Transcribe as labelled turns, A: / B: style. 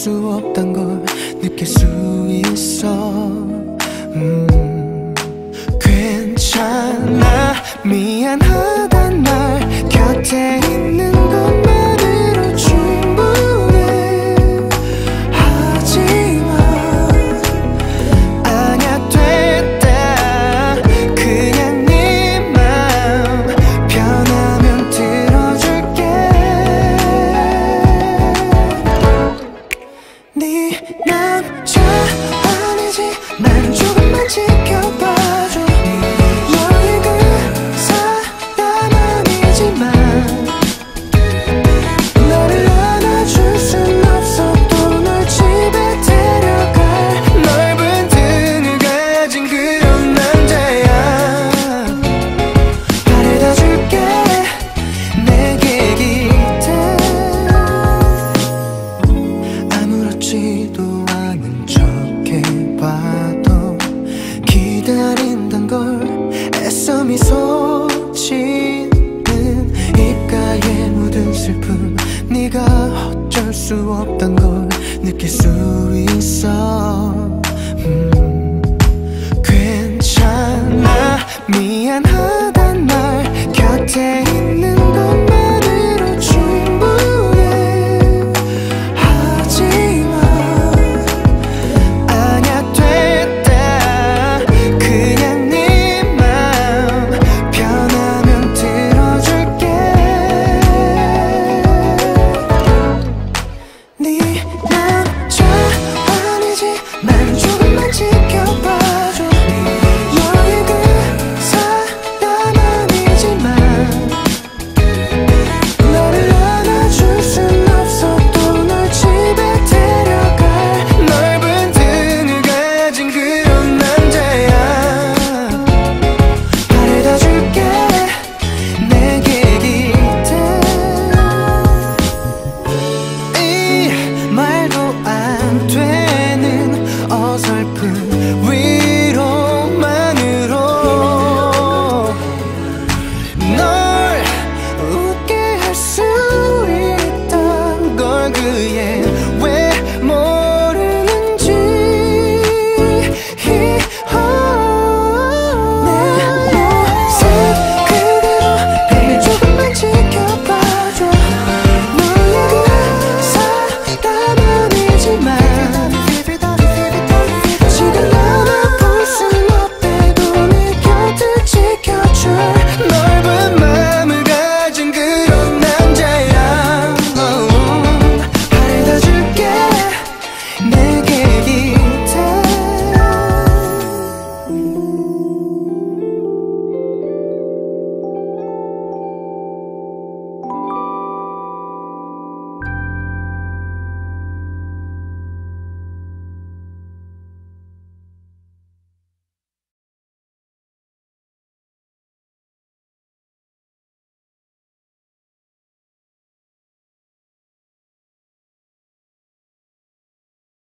A: 수 없단 걸 느낄 수 있어. 괜찮아, 미안하단 말 곁에 있는 것만으로 충분해. 하지마, 아냐 됐다. 그냥 네 맘 변하면 들어줄게. 네 남자 아니지, 난 조금만 지켜봐줘. 너의 그 사람 아니지만 너를 안아줄 순 없어. 또 널 집에 데려갈 넓은 등을 가진 그런 남자야. 바래다 줄게 내게 기대. 아무렇지도 않은 척 해봐도 기다린단 걸 애써 미소 짓는 입가에 묻은 슬픔. 네가 어쩔 수 없단 걸 느낄 수 있어.